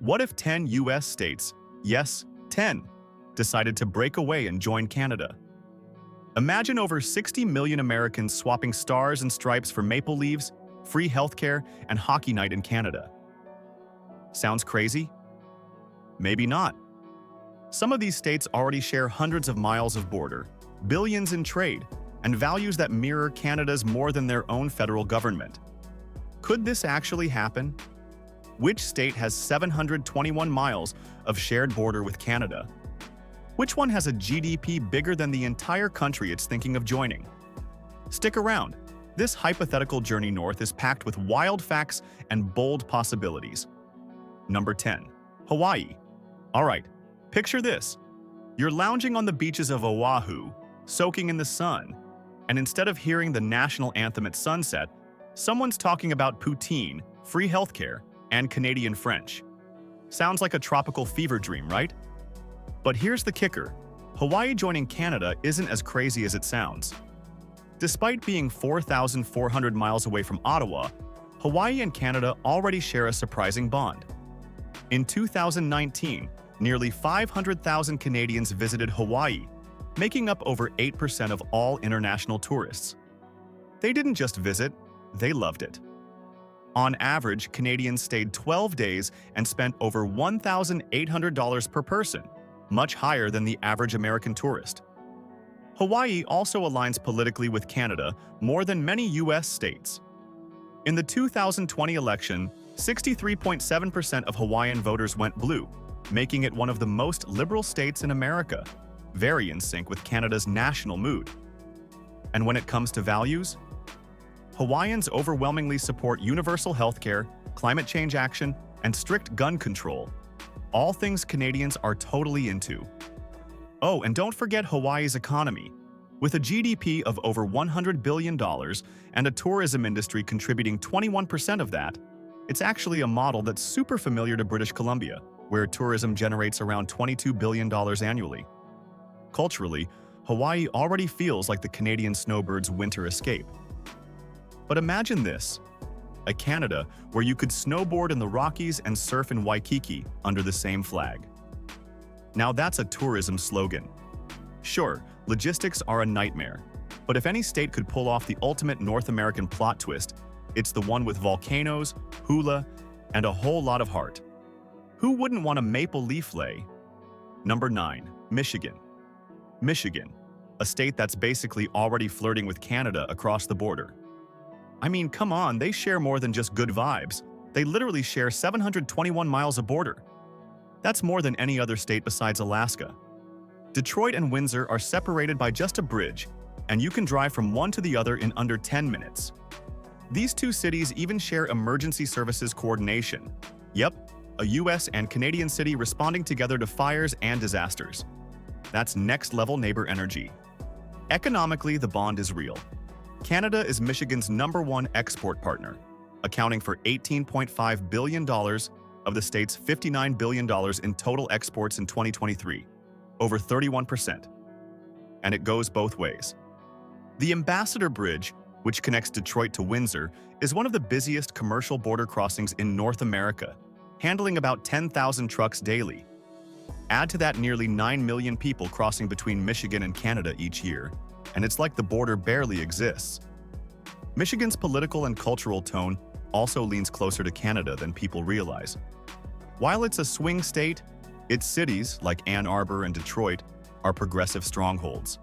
What if 10 US states, yes, 10, decided to break away and join Canada? Imagine over 60 million Americans swapping stars and stripes for maple leaves, free healthcare, and hockey night in Canada. Sounds crazy? Maybe not. Some of these states already share hundreds of miles of border, billions in trade, and values that mirror Canada's more than their own federal government. Could this actually happen? Which state has 721 miles of shared border with Canada? Which one has a GDP bigger than the entire country it's thinking of joining? Stick around. This hypothetical journey north is packed with wild facts and bold possibilities. Number 10. Hawaii. Alright, picture this. You're lounging on the beaches of Oahu, soaking in the sun, and instead of hearing the national anthem at sunset, someone's talking about poutine, free healthcare, and Canadian French. Sounds like a tropical fever dream, right? But here's the kicker. Hawaii joining Canada isn't as crazy as it sounds. Despite being 4,400 miles away from Ottawa, Hawaii and Canada already share a surprising bond. In 2019, nearly 500,000 Canadians visited Hawaii, making up over 8% of all international tourists. They didn't just visit, they loved it. On average, Canadians stayed 12 days and spent over $1,800 per person, much higher than the average American tourist. Hawaii also aligns politically with Canada more than many U.S. states. In the 2020 election, 63.7% of Hawaiian voters went blue, making it one of the most liberal states in America, very in sync with Canada's national mood. And when it comes to values, Hawaiians overwhelmingly support universal healthcare, climate change action, and strict gun control, all things Canadians are totally into. Oh, and don't forget Hawaii's economy. With a GDP of over $100 billion and a tourism industry contributing 21% of that, it's actually a model that's super familiar to British Columbia, where tourism generates around $22 billion annually. Culturally, Hawaii already feels like the Canadian snowbird's winter escape. But imagine this. A Canada where you could snowboard in the Rockies and surf in Waikiki under the same flag. Now that's a tourism slogan. Sure, logistics are a nightmare, but if any state could pull off the ultimate North American plot twist, it's the one with volcanoes, hula, and a whole lot of heart. Who wouldn't want a maple leaf lay? Number 9. Michigan. Michigan, a state that's basically already flirting with Canada across the border. I mean, come on, they share more than just good vibes. They literally share 721 miles of border. That's more than any other state besides Alaska. Detroit and Windsor are separated by just a bridge, and you can drive from one to the other in under 10 minutes. These two cities even share emergency services coordination. Yep, a US and Canadian city responding together to fires and disasters. That's next-level neighbor energy. Economically, the bond is real. Canada is Michigan's #1 export partner, accounting for $18.5 billion of the state's $59 billion in total exports in 2023, over 31%. And it goes both ways. The Ambassador Bridge, which connects Detroit to Windsor, is one of the busiest commercial border crossings in North America, handling about 10,000 trucks daily. Add to that nearly 9 million people crossing between Michigan and Canada each year, and it's like the border barely exists. Michigan's political and cultural tone also leans closer to Canada than people realize. While it's a swing state, its cities, like Ann Arbor and Detroit, are progressive strongholds.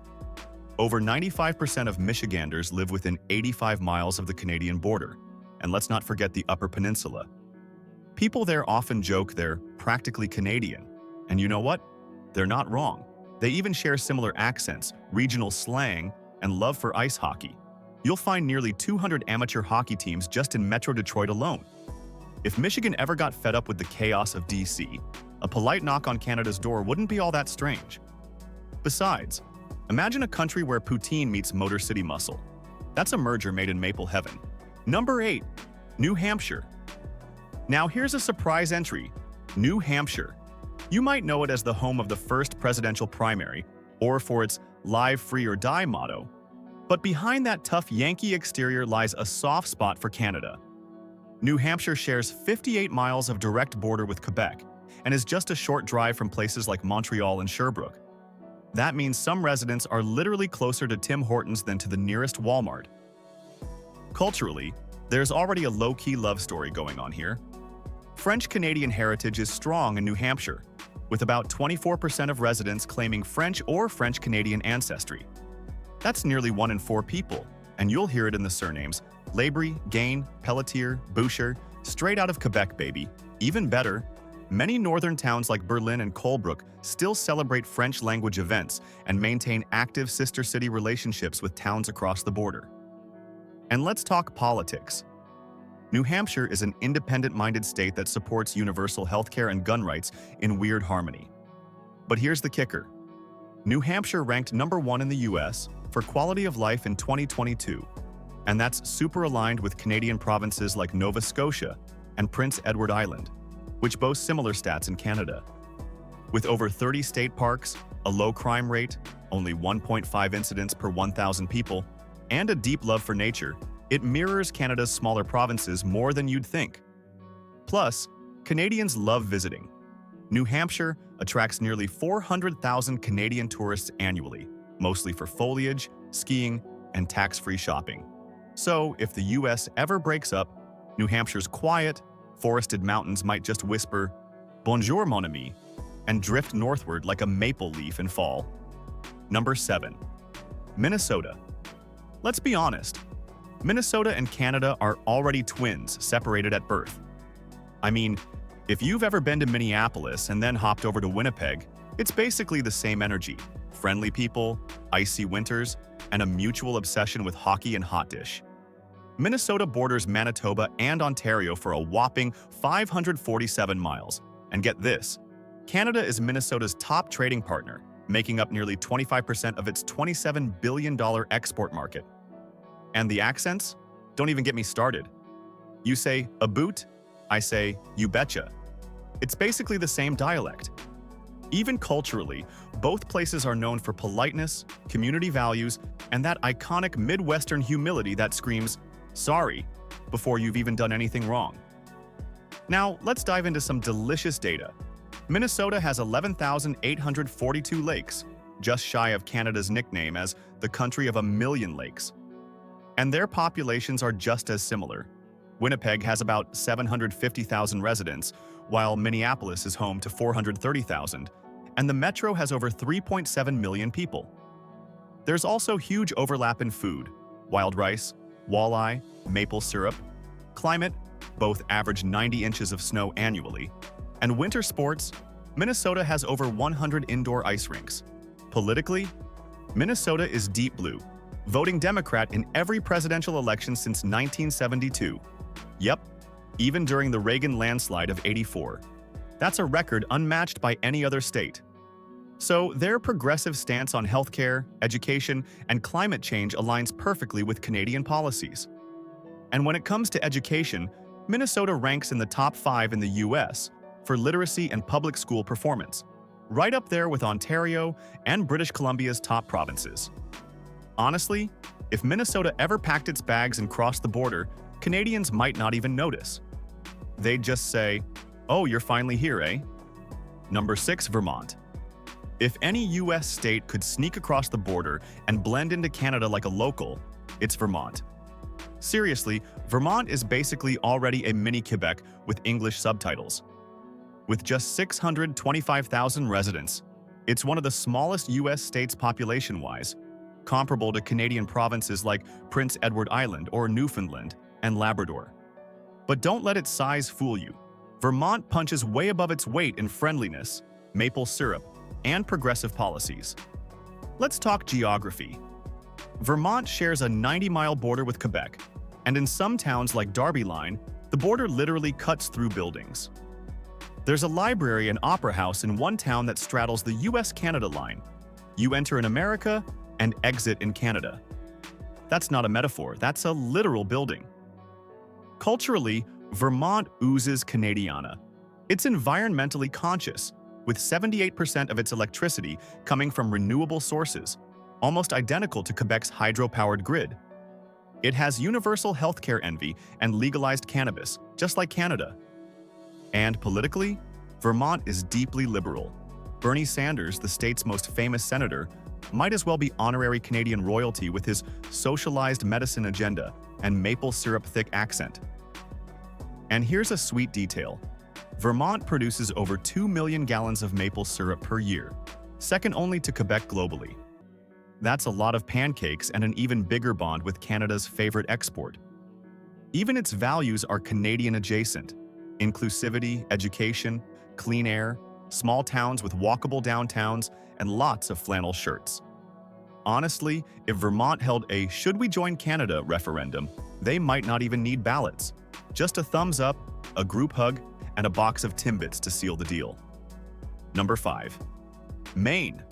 Over 95% of Michiganders live within 85 miles of the Canadian border, and let's not forget the Upper Peninsula. People there often joke they're practically Canadian, and you know what? They're not wrong. They even share similar accents, regional slang, and love for ice hockey. You'll find nearly 200 amateur hockey teams just in Metro Detroit alone. If Michigan ever got fed up with the chaos of DC, a polite knock on Canada's door wouldn't be all that strange. Besides, imagine a country where poutine meets Motor City Muscle. That's a merger made in Maple Heaven. Number 8. New Hampshire. Now here's a surprise entry. New Hampshire. You might know it as the home of the first presidential primary, or for its "Live, Free, or Die" motto. But behind that tough Yankee exterior lies a soft spot for Canada. New Hampshire shares 58 miles of direct border with Quebec and is just a short drive from places like Montreal and Sherbrooke. That means some residents are literally closer to Tim Hortons than to the nearest Walmart. Culturally, there's already a low-key love story going on here. French-Canadian heritage is strong in New Hampshire, with about 24% of residents claiming French or French-Canadian ancestry. That's nearly 1 in 4 people, and you'll hear it in the surnames Labrie, Gain, Pelletier, Boucher, straight out of Quebec, baby. Even better, many northern towns like Berlin and Colebrook still celebrate French-language events and maintain active sister city relationships with towns across the border. And let's talk politics. New Hampshire is an independent-minded state that supports universal healthcare and gun rights in weird harmony. But here's the kicker. New Hampshire ranked number 1 in the US for quality of life in 2022, and that's super aligned with Canadian provinces like Nova Scotia and Prince Edward Island, which boast similar stats in Canada. With over 30 state parks, a low crime rate, only 1.5 incidents per 1,000 people, and a deep love for nature, it mirrors Canada's smaller provinces more than you'd think. Plus, Canadians love visiting. New Hampshire attracts nearly 400,000 Canadian tourists annually, mostly for foliage, skiing, and tax-free shopping. So, if the US ever breaks up, New Hampshire's quiet, forested mountains might just whisper, "Bonjour, mon ami," and drift northward like a maple leaf in fall. Number 7. Minnesota. Let's be honest. Minnesota and Canada are already twins separated at birth. I mean, if you've ever been to Minneapolis and then hopped over to Winnipeg, it's basically the same energy. Friendly people, icy winters, and a mutual obsession with hockey and hot dish. Minnesota borders Manitoba and Ontario for a whopping 547 miles. And get this, Canada is Minnesota's top trading partner, making up nearly 25% of its $27 billion export market. And the accents? Don't even get me started. You say, "a boot," I say, "you betcha." It's basically the same dialect. Even culturally, both places are known for politeness, community values, and that iconic Midwestern humility that screams, "sorry," before you've even done anything wrong. Now, let's dive into some delicious data. Minnesota has 11,842 lakes, just shy of Canada's nickname as the country of a million lakes. And their populations are just as similar. Winnipeg has about 750,000 residents, while Minneapolis is home to 430,000, and the metro has over 3.7 million people. There's also huge overlap in food: wild rice, walleye, maple syrup. Climate, both average 90 inches of snow annually. And winter sports, Minnesota has over 100 indoor ice rinks. Politically, Minnesota is deep blue, voting Democrat in every presidential election since 1972. Yep, even during the Reagan landslide of '84. That's a record unmatched by any other state. So their progressive stance on healthcare, education, and climate change aligns perfectly with Canadian policies. And when it comes to education, Minnesota ranks in the top 5 in the US for literacy and public school performance, right up there with Ontario and British Columbia's top provinces. Honestly, if Minnesota ever packed its bags and crossed the border, Canadians might not even notice. They'd just say, "Oh, you're finally here, eh?" Number 6, Vermont. If any US state could sneak across the border and blend into Canada like a local, it's Vermont. Seriously, Vermont is basically already a mini Quebec with English subtitles. With just 625,000 residents, it's one of the smallest US states population-wise, comparable to Canadian provinces like Prince Edward Island or Newfoundland and Labrador. But don't let its size fool you. Vermont punches way above its weight in friendliness, maple syrup, and progressive policies. Let's talk geography. Vermont shares a 90-mile border with Quebec, and in some towns like Darby Line, the border literally cuts through buildings. There's a library and opera house in one town that straddles the US-Canada line. You enter in America and exit in Canada. That's not a metaphor, that's a literal building. Culturally, Vermont oozes Canadiana. It's environmentally conscious, with 78% of its electricity coming from renewable sources, almost identical to Quebec's hydro-powered grid. It has universal healthcare envy and legalized cannabis, just like Canada. And politically, Vermont is deeply liberal. Bernie Sanders, the state's most famous senator, might as well be honorary Canadian royalty with his socialized medicine agenda and maple syrup thick accent. And here's a sweet detail. Vermont produces over 2 million gallons of maple syrup per year, second only to Quebec globally. That's a lot of pancakes and an even bigger bond with Canada's favorite export. Even its values are Canadian adjacent: inclusivity, education, clean air, small towns with walkable downtowns, and lots of flannel shirts. Honestly, if Vermont held a "Should we join Canada" referendum, they might not even need ballots. Just a thumbs up, a group hug, and a box of Timbits to seal the deal. Number 5. Maine.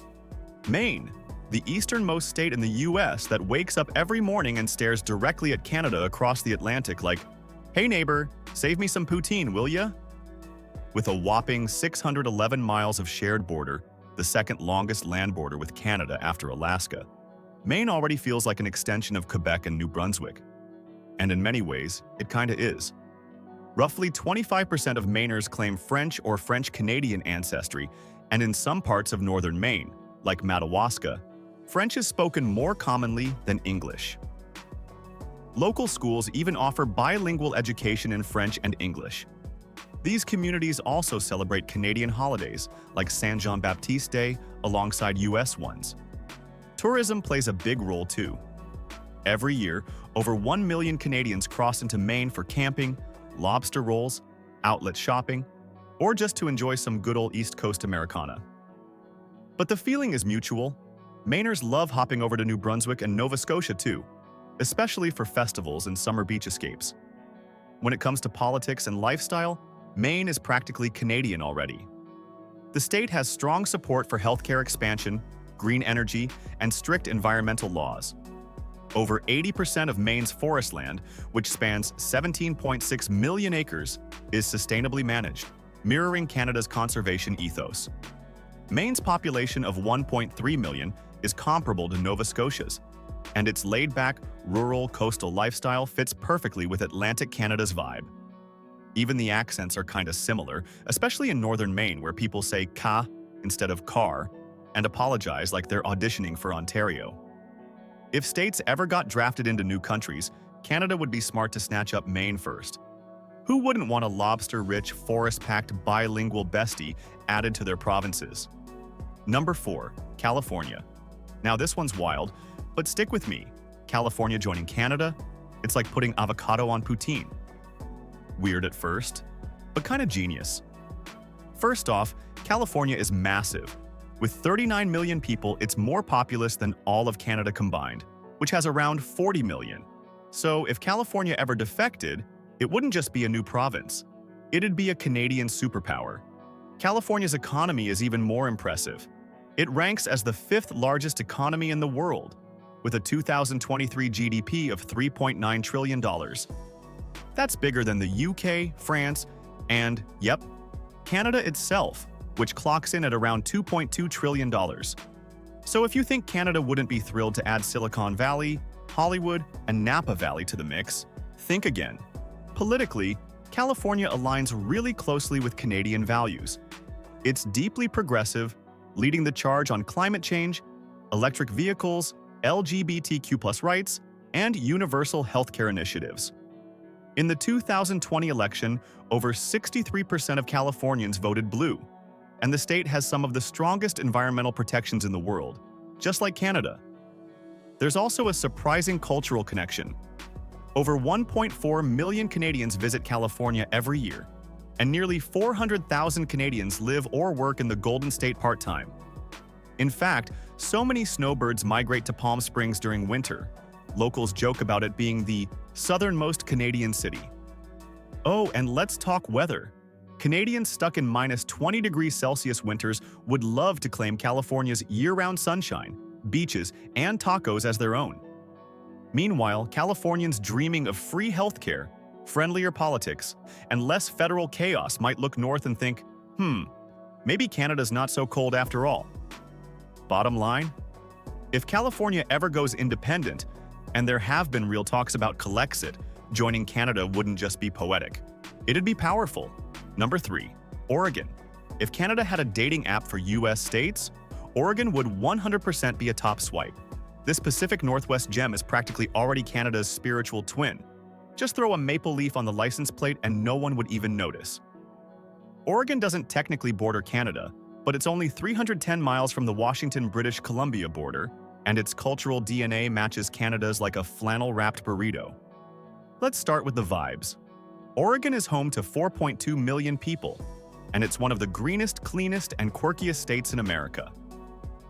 Maine, the easternmost state in the US that wakes up every morning and stares directly at Canada across the Atlantic like, "Hey neighbor, save me some poutine, will ya?" With a whopping 611 miles of shared border, the second longest land border with Canada after Alaska, Maine already feels like an extension of Quebec and New Brunswick. And in many ways, it kinda is. Roughly 25% of Mainers claim French or French-Canadian ancestry, and in some parts of northern Maine, like Madawaska, French is spoken more commonly than English. Local schools even offer bilingual education in French and English. These communities also celebrate Canadian holidays, like Saint Jean-Baptiste Day, alongside US ones. Tourism plays a big role too. Every year, over 1 million Canadians cross into Maine for camping, lobster rolls, outlet shopping, or just to enjoy some good old East Coast Americana. But the feeling is mutual. Mainers love hopping over to New Brunswick and Nova Scotia too, especially for festivals and summer beach escapes. When it comes to politics and lifestyle, Maine is practically Canadian already. The state has strong support for healthcare expansion, green energy, and strict environmental laws. Over 80% of Maine's forest land, which spans 17.6 million acres, is sustainably managed, mirroring Canada's conservation ethos. Maine's population of 1.3 million is comparable to Nova Scotia's, and its laid-back, rural, coastal lifestyle fits perfectly with Atlantic Canada's vibe. Even the accents are kinda similar, especially in northern Maine where people say "ka" instead of "car" and apologize like they're auditioning for Ontario. If states ever got drafted into new countries, Canada would be smart to snatch up Maine first. Who wouldn't want a lobster-rich, forest-packed bilingual bestie added to their provinces? Number 4. California. Now this one's wild, but stick with me. California joining Canada? It's like putting avocado on poutine. Weird at first, but kinda genius. First off, California is massive. With 39 million people, it's more populous than all of Canada combined, which has around 40 million. So if California ever defected, it wouldn't just be a new province. It'd be a Canadian superpower. California's economy is even more impressive. It ranks as the 5th largest economy in the world, with a 2023 GDP of $3.9 trillion. That's bigger than the UK, France, and, yep, Canada itself, which clocks in at around $2.2 trillion. So if you think Canada wouldn't be thrilled to add Silicon Valley, Hollywood, and Napa Valley to the mix, think again. Politically, California aligns really closely with Canadian values. It's deeply progressive, leading the charge on climate change, electric vehicles, LGBTQ+ rights, and universal healthcare initiatives. In the 2020 election, over 63% of Californians voted blue, and the state has some of the strongest environmental protections in the world, just like Canada. There's also a surprising cultural connection. Over 1.4 million Canadians visit California every year, and nearly 400,000 Canadians live or work in the Golden State part-time. In fact, so many snowbirds migrate to Palm Springs during winter. Locals joke about it being the southernmost Canadian city. Oh, and let's talk weather. Canadians stuck in minus 20 degrees Celsius winters would love to claim California's year-round sunshine, beaches, and tacos as their own. Meanwhile, Californians dreaming of free healthcare, friendlier politics, and less federal chaos might look north and think, maybe Canada's not so cold after all. Bottom line, if California ever goes independent, And there have been real talks about Calexit. Joining Canada wouldn't just be poetic. It'd be powerful. Number 3. Oregon. If Canada had a dating app for US states, Oregon would 100% be a top swipe. This Pacific Northwest gem is practically already Canada's spiritual twin. Just throw a maple leaf on the license plate and no one would even notice. Oregon doesn't technically border Canada, but it's only 310 miles from the Washington-British Columbia border, and its cultural DNA matches Canada's like a flannel-wrapped burrito. Let's start with the vibes. Oregon is home to 4.2 million people, and it's one of the greenest, cleanest, and quirkiest states in America.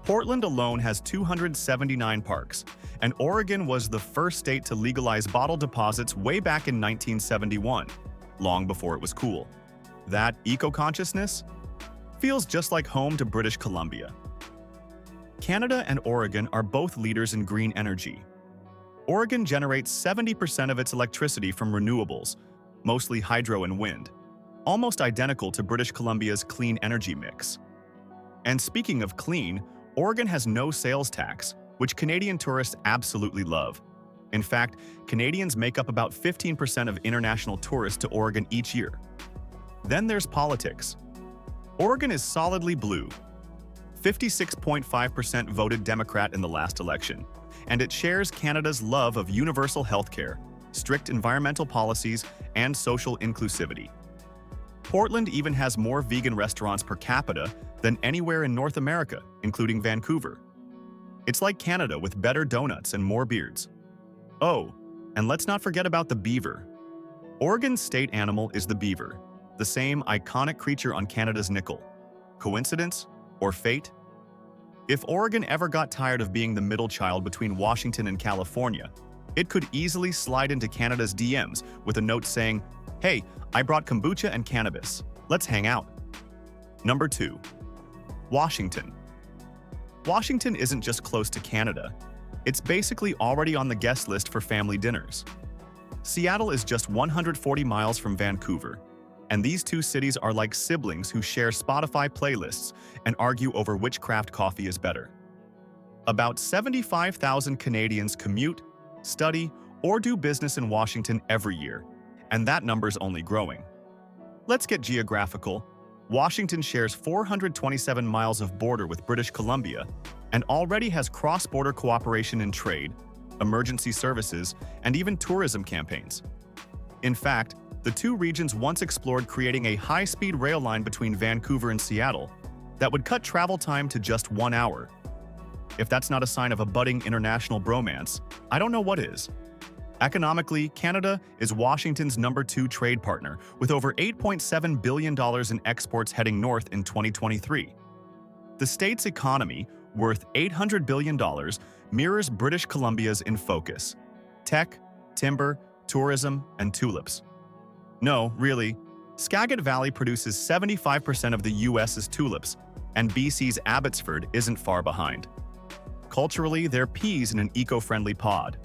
Portland alone has 279 parks, and Oregon was the first state to legalize bottle deposits way back in 1971, long before it was cool. That eco-consciousness feels just like home to British Columbia. Canada and Oregon are both leaders in green energy. Oregon generates 70% of its electricity from renewables, mostly hydro and wind, almost identical to British Columbia's clean energy mix. And speaking of clean, Oregon has no sales tax, which Canadian tourists absolutely love. In fact, Canadians make up about 15% of international tourists to Oregon each year. Then there's politics. Oregon is solidly blue. 56.5% voted Democrat in the last election, and it shares Canada's love of universal healthcare, strict environmental policies, and social inclusivity. Portland even has more vegan restaurants per capita than anywhere in North America, including Vancouver. It's like Canada with better donuts and more beards. Oh, and let's not forget about the beaver. Oregon's state animal is the beaver, the same iconic creature on Canada's nickel. Coincidence or fate? If Oregon ever got tired of being the middle child between Washington and California, it could easily slide into Canada's DMs with a note saying, "Hey, I brought kombucha and cannabis. Let's hang out." Number 2. Washington. Washington isn't just close to Canada. It's basically already on the guest list for family dinners. Seattle is just 140 miles from Vancouver, and these two cities are like siblings who share Spotify playlists and argue over which craft coffee is better. About 75,000 Canadians commute, study, or do business in Washington every year, and that number's only growing. Let's get geographical. Washington shares 427 miles of border with British Columbia and already has cross-border cooperation in trade, emergency services, and even tourism campaigns. In fact, the two regions once explored creating a high-speed rail line between Vancouver and Seattle that would cut travel time to just 1 hour. If that's not a sign of a budding international bromance, I don't know what is. Economically, Canada is Washington's number 2 trade partner, with over $8.7 billion in exports heading north in 2023. The state's economy, worth $800 billion, mirrors British Columbia's in focus: tech, timber, tourism, and tulips. No, really, Skagit Valley produces 75% of the US's tulips, and BC's Abbotsford isn't far behind. Culturally, they're peas in an eco-friendly pod.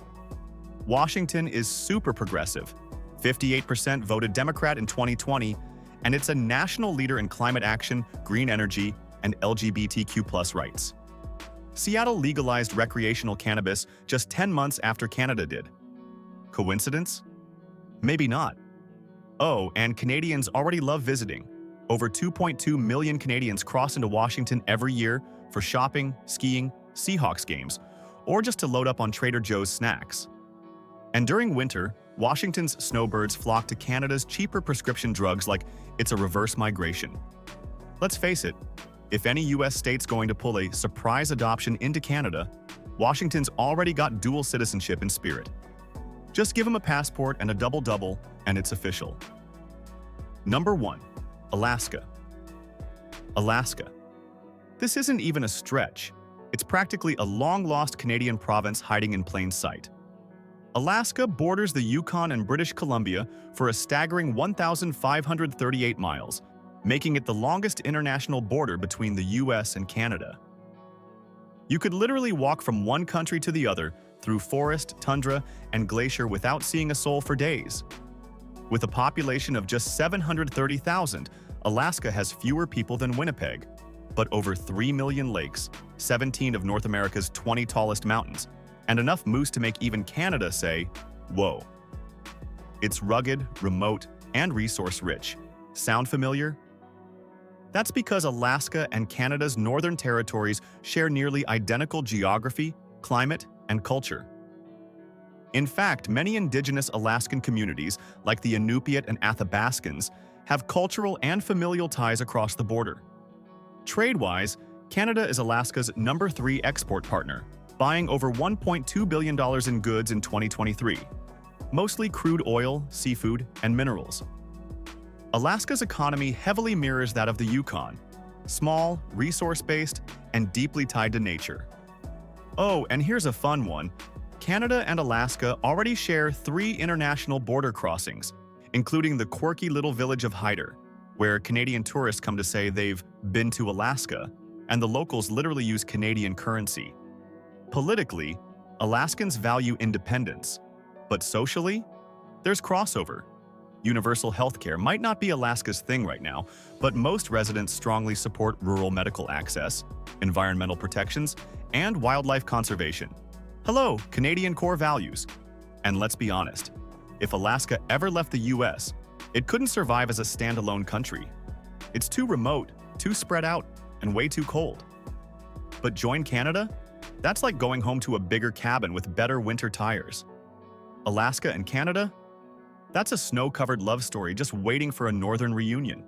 Washington is super progressive. 58% voted Democrat in 2020, and it's a national leader in climate action, green energy, and LGBTQ+ rights. Seattle legalized recreational cannabis just 10 months after Canada did. Coincidence? Maybe not. Oh, and Canadians already love visiting. Over 2.2 million Canadians cross into Washington every year for shopping, skiing, Seahawks games, or just to load up on Trader Joe's snacks. And during winter, Washington's snowbirds flock to Canada's cheaper prescription drugs like it's a reverse migration. Let's face it, if any US state's going to pull a surprise adoption into Canada, Washington's already got dual citizenship in spirit. Just give them a passport and a double-double, and it's official. Number 1. Alaska. Alaska. This isn't even a stretch. It's practically a long-lost Canadian province hiding in plain sight. Alaska borders the Yukon and British Columbia for a staggering 1,538 miles, making it the longest international border between the US and Canada. You could literally walk from one country to the other through forest, tundra, and glacier without seeing a soul for days. With a population of just 730,000, Alaska has fewer people than Winnipeg, but over 3 million lakes, 17 of North America's 20 tallest mountains, and enough moose to make even Canada say, whoa. It's rugged, remote, and resource-rich. Sound familiar? That's because Alaska and Canada's northern territories share nearly identical geography, climate, and culture. In fact, many indigenous Alaskan communities, like the Inupiat and Athabascans, have cultural and familial ties across the border. Trade-wise, Canada is Alaska's #3 export partner, buying over $1.2 billion in goods in 2023, mostly crude oil, seafood, and minerals. Alaska's economy heavily mirrors that of the Yukon, small, resource-based, and deeply tied to nature. Oh, and here's a fun one. Canada and Alaska already share 3 international border crossings, including the quirky little village of Hyder, where Canadian tourists come to say they've been to Alaska, and the locals literally use Canadian currency. Politically, Alaskans value independence, but socially, there's crossover. Universal healthcare might not be Alaska's thing right now, but most residents strongly support rural medical access, environmental protections, and wildlife conservation. Hello, Canadian core values. And let's be honest, if Alaska ever left the US, it couldn't survive as a standalone country. It's too remote, too spread out, and way too cold. But join Canada? That's like going home to a bigger cabin with better winter tires. Alaska and Canada? That's a snow-covered love story just waiting for a northern reunion.